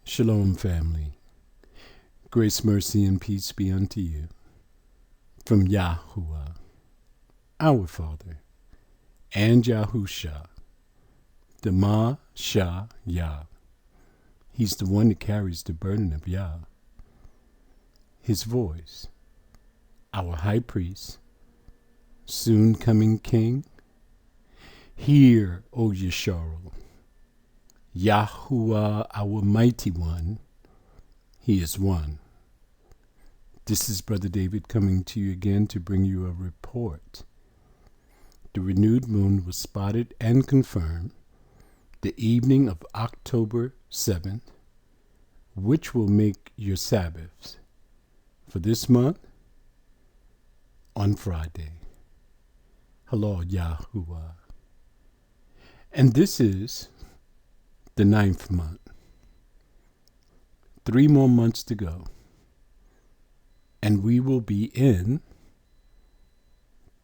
Shalom, family. Grace, mercy, and peace be unto you from Yahuwah, our Father, and Yahusha, the Ma Shah Yah. He's the one that carries the burden of Yah. His voice, our high priest, soon coming king. Hear, O Yesharel, Yahuwah, our mighty one. He is one. This is Brother David coming to you again to bring you a report. The renewed moon was spotted and confirmed the evening of October 7th, which will make your Sabbaths for this month on Friday. Hello, Yahuwah. And this is the 9th month. 3 more months to go. And we will be in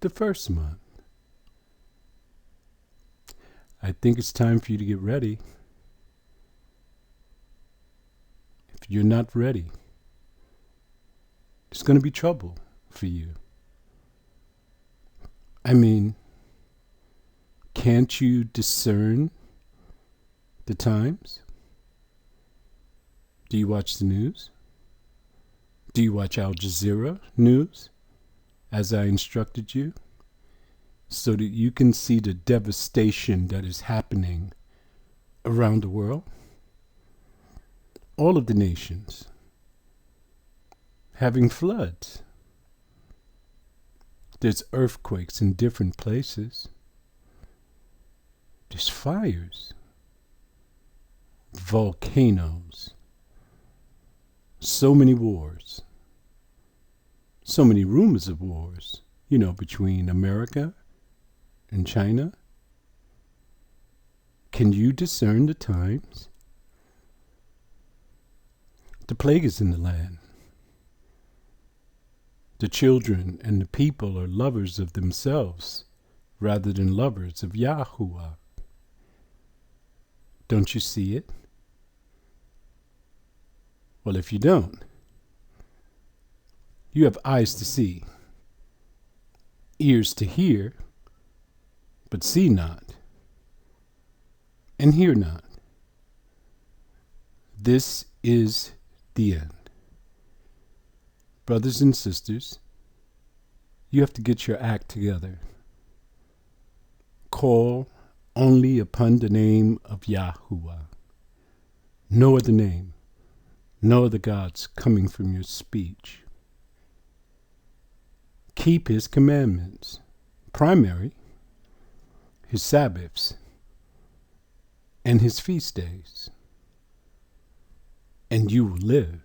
the 1st month. I think it's time for you to get ready. If you're not ready, there's going to be trouble for you. I mean, can't you discern the times? Do you watch the news? Do you watch Al Jazeera news, as I instructed you, so that you can see the devastation that is happening around the world? All of the nations having floods. There's earthquakes in different places. There's fires, volcanoes, so many wars, so many rumors of wars, between America and China. Can you discern the times? The plague is in the land. The children and the people are lovers of themselves rather than lovers of Yahuwah. Don't you see it? Well, if you don't, you have eyes to see, ears to hear, but see not, and hear not. This is the end. Brothers and sisters, you have to get your act together. Call only upon the name of Yahuwah. No other name, no other gods coming from your speech. Keep his commandments, primary, his Sabbaths, and his feast days, and you will live.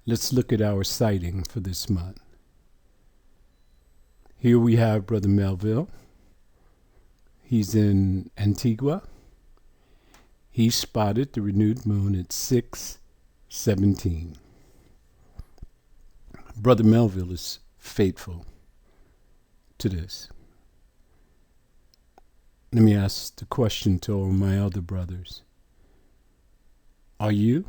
Let's look at our sighting for this month. Here we have Brother Melville. He's in Antigua. He spotted the renewed moon at 6:17. Brother Melville is faithful to this. Let me ask the question to all my other brothers. Are you?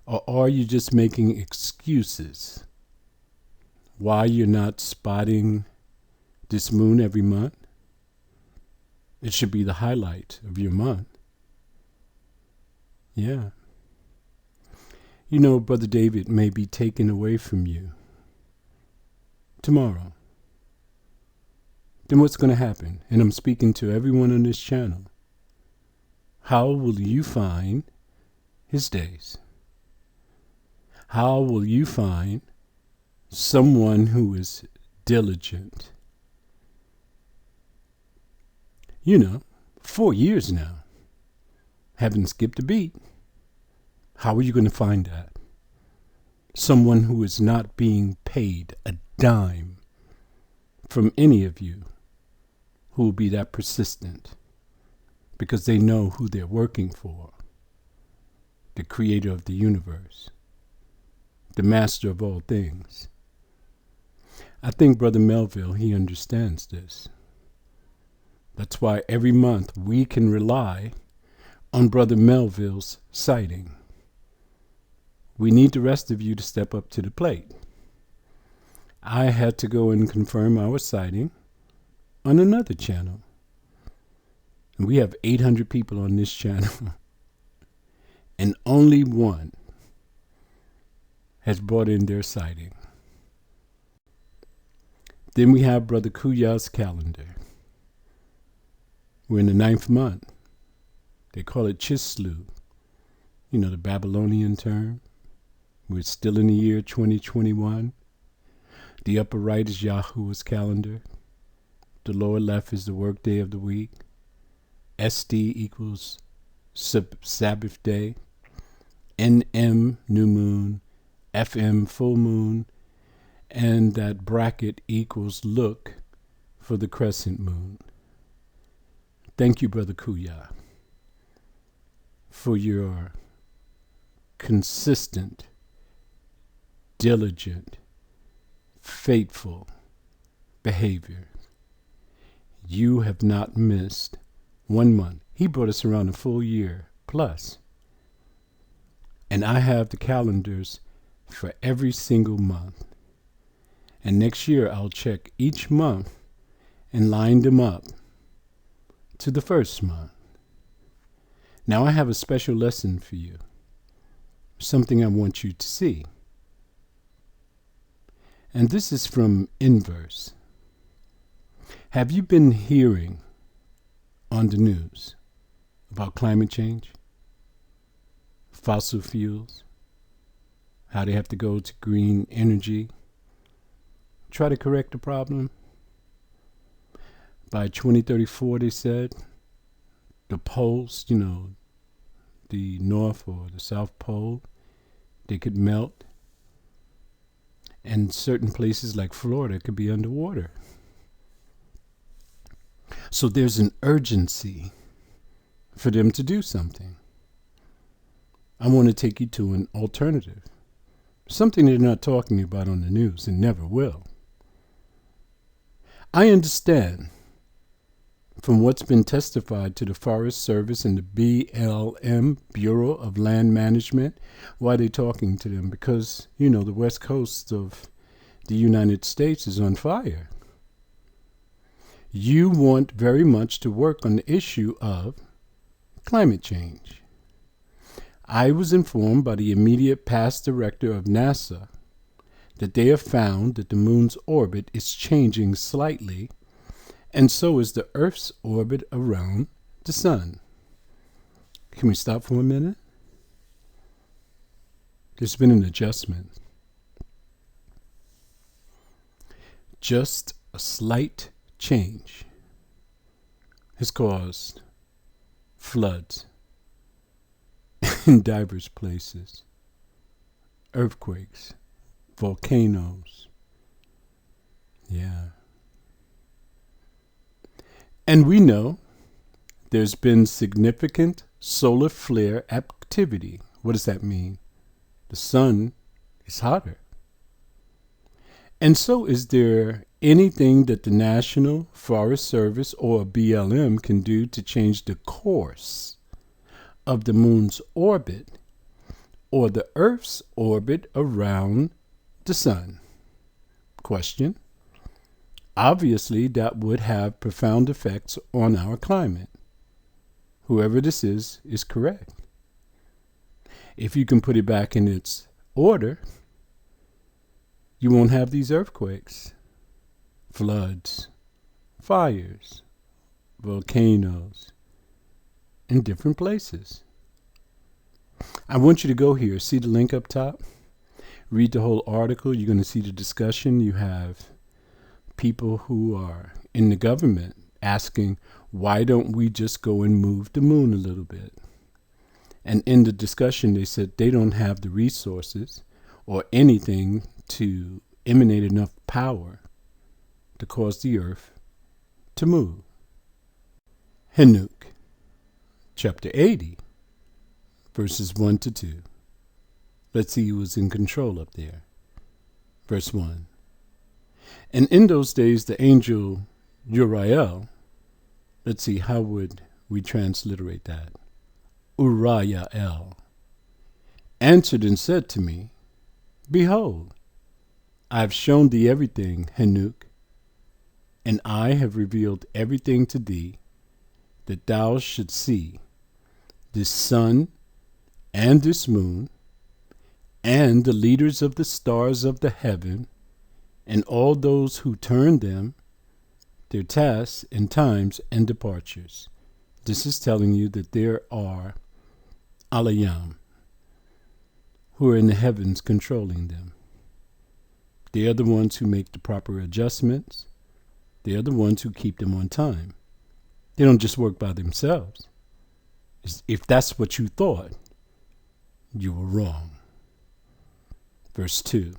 Or are you just making excuses why you're not spotting this moon every month? It should be the highlight of your month. Yeah. Brother David may be taken away from you tomorrow. Then what's going to happen? And I'm speaking to everyone on this channel. How will you find his days? How will you find someone who is diligent? 4 years now, haven't skipped a beat. How are you going to find that? Someone who is not being paid a dime from any of you who will be that persistent because they know who they're working for. The creator of the universe, the master of all things. I think Brother Melville, he understands this. That's why every month we can rely on Brother Melville's sighting. We need the rest of you to step up to the plate. I had to go and confirm our sighting on another channel. And we have 800 people on this channel. And only one has brought in their sighting. Then we have Brother CooYah's calendar. We're in the 9th month. They call it Chislew. You know, the Babylonian term. We're still in the year 2021. The upper right is Yahuwah's calendar. The lower left is the workday of the week. SD equals Sabbath day. NM, new moon. FM, full moon. And that bracket equals look for the crescent moon. Thank you, Brother CooYah, for your consistent, diligent, faithful behavior. You have not missed 1 month. He brought us around a full year plus. And I have the calendars for every single month. And next year I'll check each month and line them up to the first month. Now I have a special lesson for you. Something I want you to see. And this is from Inverse. Have you been hearing on the news about climate change? Fossil fuels? How they have to go to green energy? Try to correct the problem. By 2034, they said, the poles, you know, the North or the South Pole, they could melt. And certain places like Florida could be underwater. So there's an urgency for them to do something. I want to take you to an alternative. Something they're not talking about on the news and never will. I understand from what's been testified to the Forest Service and the BLM, Bureau of Land Management, why they're talking to them. Because, you know, the west coast of the United States is on fire. You want very much to work on the issue of climate change. I was informed by the immediate past director of NASA that they have found that the moon's orbit is changing slightly, and so is the Earth's orbit around the sun. Can we stop for a minute? There's been an adjustment. Just a slight change has caused floods in diverse places, earthquakes, volcanoes. Yeah. And we know there's been significant solar flare activity. What does that mean? The sun is hotter. And so is there anything that the National Forest Service or BLM can do to change the course of the moon's orbit or the Earth's orbit around the sun? Question. Obviously, that would have profound effects on our climate. Whoever this is correct. If you can put it back in its order, you won't have these earthquakes, floods, fires, volcanoes in different places. I want you to go here. See the link up top? Read the whole article. You're going to see the discussion. You have people who are in the government asking, why don't we just go and move the moon a little bit? And in the discussion, they said they don't have the resources or anything to emanate enough power to cause the earth to move. Henuk, chapter 80, verses 1 to 2. Let's see who was in control up there. Verse 1. And in those days the angel Uriel, let's see, how would we transliterate that? Uriah answered and said to me, Behold, I have shown thee everything, Henuk, and I have revealed everything to thee, that thou shouldst see this sun and this moon, and the leaders of the stars of the heaven, and all those who turn them, their tasks and times and departures. This is telling you that there are alayam, who are in the heavens controlling them. They are the ones who make the proper adjustments. They are the ones who keep them on time. They don't just work by themselves. If that's what you thought, you were wrong. Verse 2.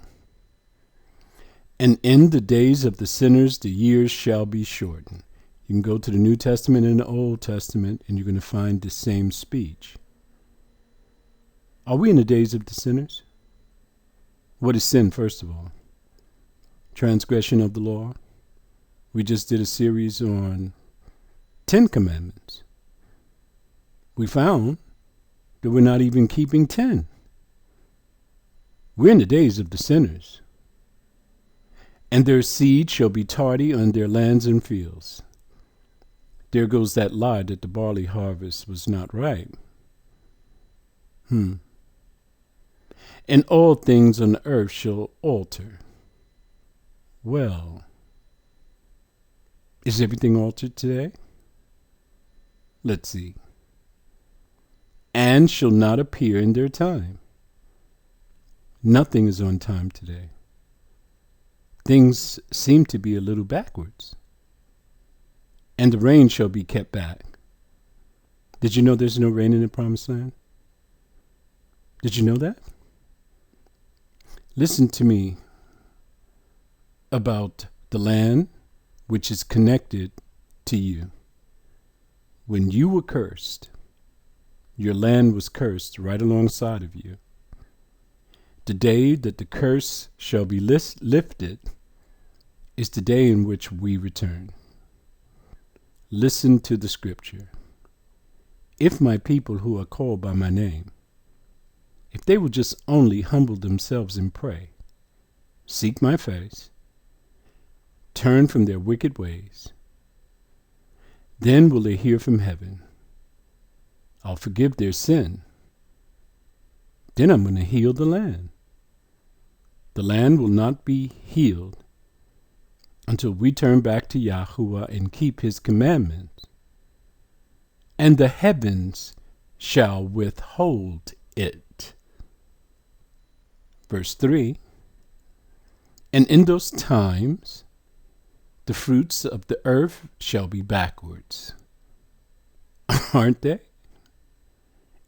And in the days of the sinners, the years shall be shortened. You can go to the New Testament and the Old Testament, and you're going to find the same speech. Are we in the days of the sinners? What is sin, first of all? Transgression of the law. We just did a series on 10 commandments. We found that we're not even keeping 10. We're in the days of the sinners. And their seed shall be tardy on their lands and fields. There goes that lie that the barley harvest was not ripe. And all things on the earth shall alter. Well, is everything altered today? Let's see. And shall not appear in their time. Nothing is on time today. Things seem to be a little backwards. And the rain shall be kept back. Did you know there's no rain in the promised land? Did you know that? Listen to me about the land which is connected to you. When you were cursed, your land was cursed right alongside of you. The day that the curse shall be lifted is the day in which we return. Listen to the scripture. If my people who are called by my name, if they will just only humble themselves and pray, seek my face, turn from their wicked ways, then will they hear from heaven. I'll forgive their sin. Then I'm going to heal the land. The land will not be healed until we turn back to Yahuwah and keep his commandments. And the heavens shall withhold it. Verse 3. And in those times, the fruits of the earth shall be backwards. Aren't they?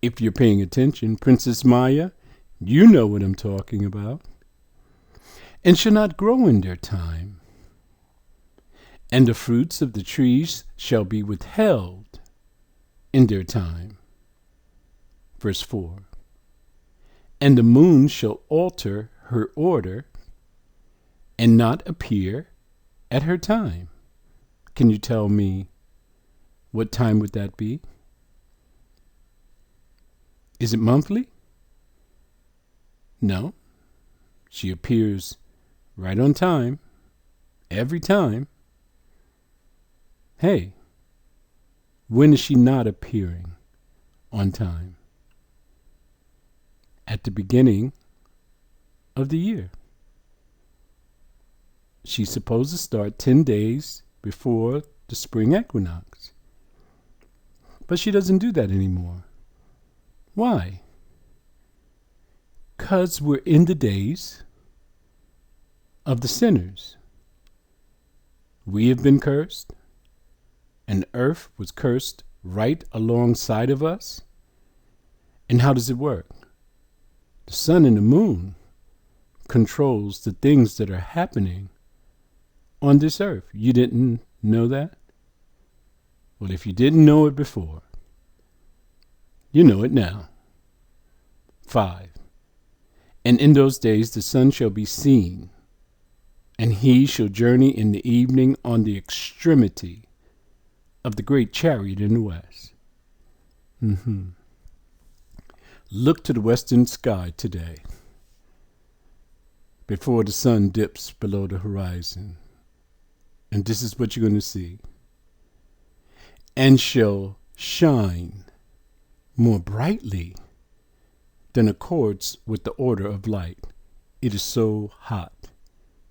If you're paying attention, Princess Maya, you know what I'm talking about. And shall not grow in their time. And the fruits of the trees shall be withheld in their time. Verse 4. And the moon shall alter her order and not appear at her time. Can you tell me what time would that be? Is it monthly? No. She appears right on time, every time. Hey, when is she not appearing on time? At the beginning of the year. She's supposed to start 10 days before the spring equinox. But she doesn't do that anymore. Why? 'Cause we're in the days of the sinners. We have been cursed, and the earth was cursed right alongside of us. And how does it work? The sun and the moon controls the things that are happening on this earth. You didn't know that? Well, if you didn't know it before, you know it now. 5. And in those days the sun shall be seen, and he shall journey in the evening on the extremity of the great chariot in the west. Look to the western sky today, before the sun dips below the horizon, and this is what you're going to see. And shall shine more brightly than accords with the order of light. It is so hot,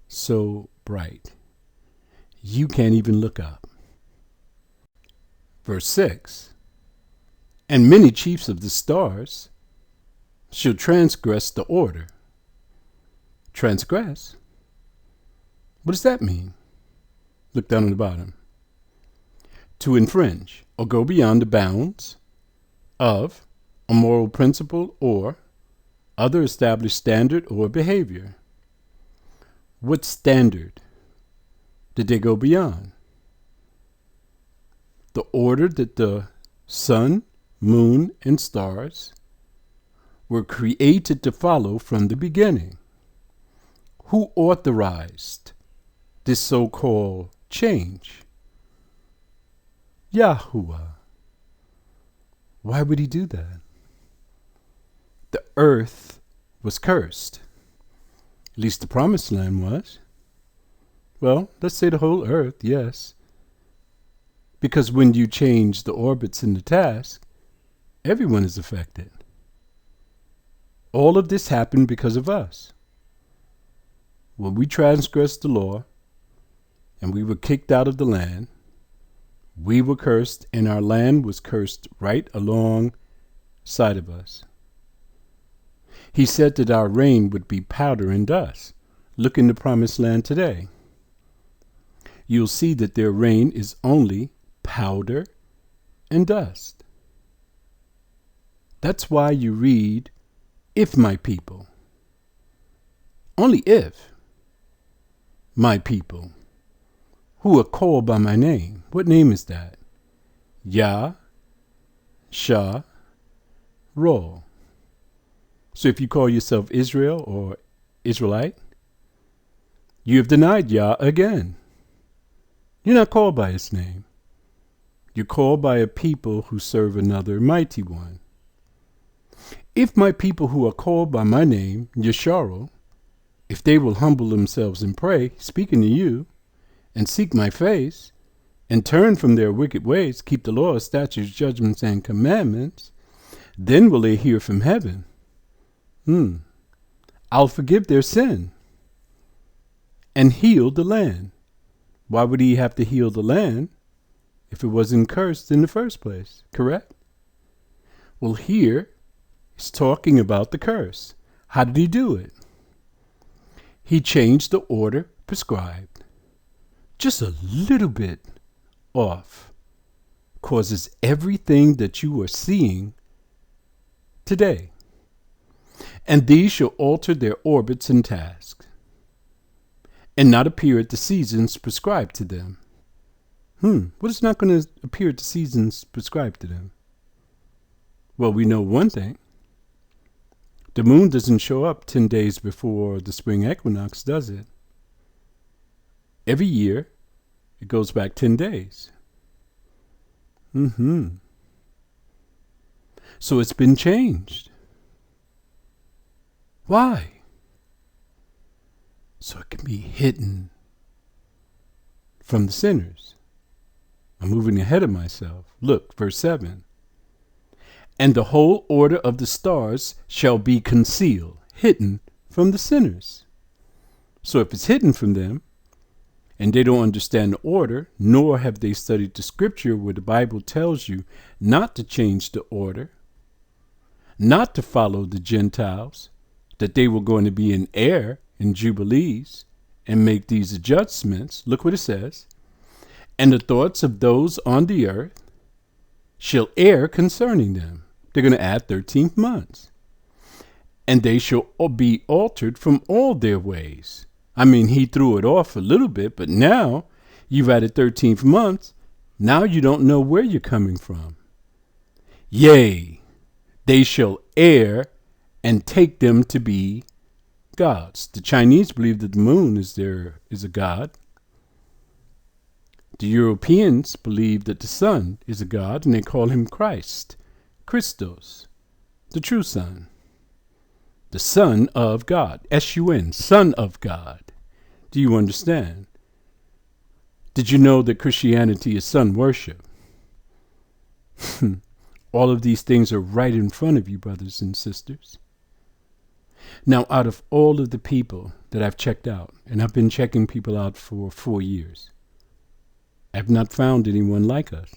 so bright, you can't even look up. Verse 6, and many chiefs of the stars shall transgress the order. Transgress? What does that mean? Look down on the bottom. To infringe or go beyond the bounds of a moral principle or other established standard or behavior. What standard did they go beyond? The order that the sun, moon, and stars were created to follow from the beginning. Who authorized this so-called change? Yahuwah. Why would he do that? The earth was cursed. At least the promised land was. Well, let's say the whole earth, yes. Because when you change the orbits in the task, everyone is affected. All of this happened because of us. When we transgressed the law and we were kicked out of the land, we were cursed, and our land was cursed right alongside of us. He said that our rain would be powder and dust. Look in the promised land today. You'll see that their rain is only powder and dust. That's why you read, if my people. Only if my people who are called by my name. What name is that? Yah, Shah, Ro. So if you call yourself Israel or Israelite, you have denied Yah again. You're not called by his name. You're called by a people who serve another mighty one. If my people who are called by my name, Yesharo, if they will humble themselves and pray, speaking to you, and seek my face, and turn from their wicked ways, keep the law, statutes, judgments, and commandments, then will they hear from heaven. I'll forgive their sin and heal the land. Why would he have to heal the land if it wasn't cursed in the first place? Correct? Well, here he's talking about the curse. How did he do it? He changed the order prescribed. Just a little bit off causes everything that you are seeing today. And these shall alter their orbits and tasks, and not appear at the seasons prescribed to them. What is not going to appear at the seasons prescribed to them? Well, we know one thing. The moon doesn't show up 10 days before the spring equinox, does it? Every year, it goes back 10 days. So it's been changed. Why? So it can be hidden from the sinners. I'm moving ahead of myself. Look, verse 7. And the whole order of the stars shall be concealed, hidden from the sinners. So if it's hidden from them, and they don't understand the order, nor have they studied the scripture where the Bible tells you not to change the order, not to follow the Gentiles, that they were going to be an heir in Jubilees and make these adjustments. Look what it says. And the thoughts of those on the earth shall err concerning them. They're going to add 13 months. And they shall be altered from all their ways. I mean, he threw it off a little bit, but now you've added 13th months. Now you don't know where you're coming from. Yea, they shall err and take them to be gods. The Chinese believe that the moon is a god. The Europeans believe that the sun is a god, and they call him Christ, Christos. the true Son, the Son of God, S-U-N, Son of God. Do you understand? Did you know that Christianity is son worship? All of these things are right in front of you, brothers and sisters. Now, out of all of the people that I've checked out, and I've been checking people out for 4 years, I've not found anyone like us.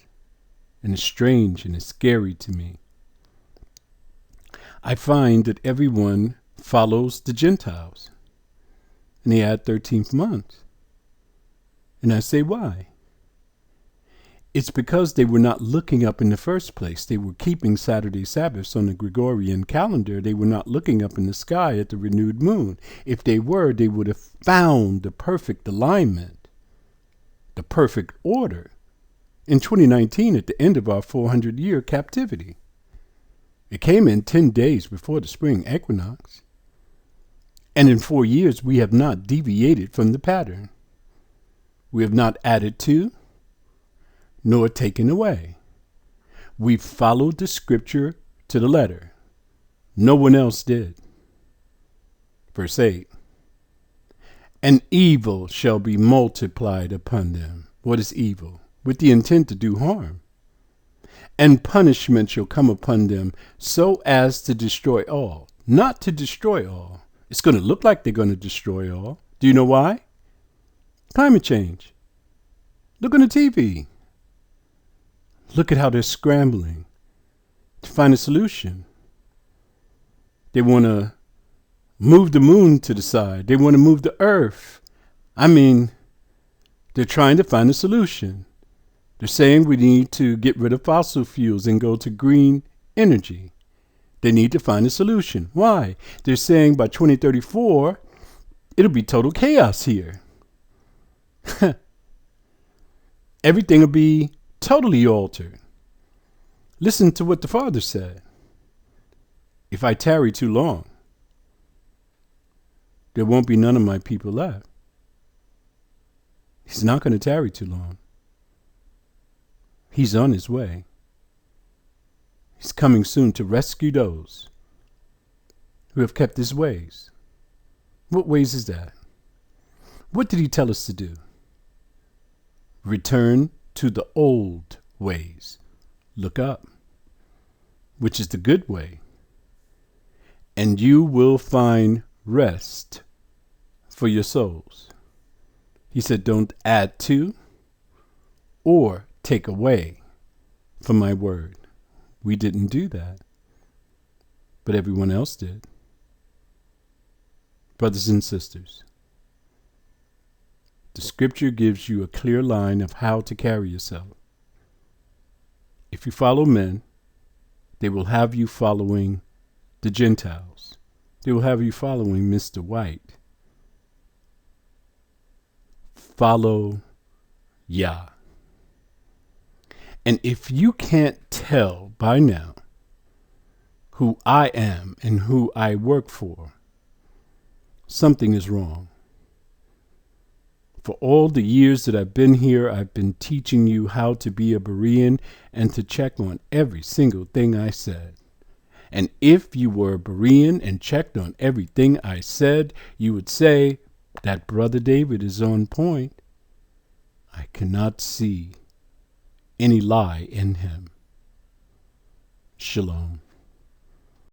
And it's strange and it's scary to me. I find that everyone follows the Gentiles. And they add 13th month. And I say, why? It's because they were not looking up in the first place. They were keeping Saturday Sabbaths on the Gregorian calendar. They were not looking up in the sky at the renewed moon. If they were, they would have found the perfect alignment, the perfect order in 2019 at the end of our 400-year captivity. It came in 10 days before the spring equinox. And in 4 years, we have not deviated from the pattern. We have not added to nor taken away. We followed the scripture to the letter. No one else did. Verse 8. And evil shall be multiplied upon them. What is evil? With the intent to do harm. And punishment shall come upon them so as to destroy all. Not to destroy all. It's going to look like they're going to destroy all. Do you know why? Climate change. Look on the TV. Look at how they're scrambling to find a solution. They want to move the moon to the side. They want to move the earth. I mean, they're trying to find a solution. They're saying we need to get rid of fossil fuels and go to green energy. They need to find a solution. Why? They're saying by 2034, it'll be total chaos here. Everything will be totally altered. Listen to what the Father said. If I tarry too long, there won't be none of my people left. He's not going to tarry too long. He's on his way. He's coming soon to rescue those who have kept his ways. What ways is that? What did he tell us to do? Return to the old ways. Look up, which is the good way. And you will find rest for your souls. He said, don't add to or take away from my word. We didn't do that, but everyone else did. Brothers and sisters, the scripture gives you a clear line of how to carry yourself. If you follow men, they will have you following the Gentiles. They will have you following Mr. White. Follow Yah. And if you can't tell by now who I am and who I work for, something is wrong. For all the years that I've been here, I've been teaching you how to be a Berean and to check on every single thing I said. And if you were a Berean and checked on everything I said, you would say that Brother David is on point. I cannot see any lie in him. Shalom.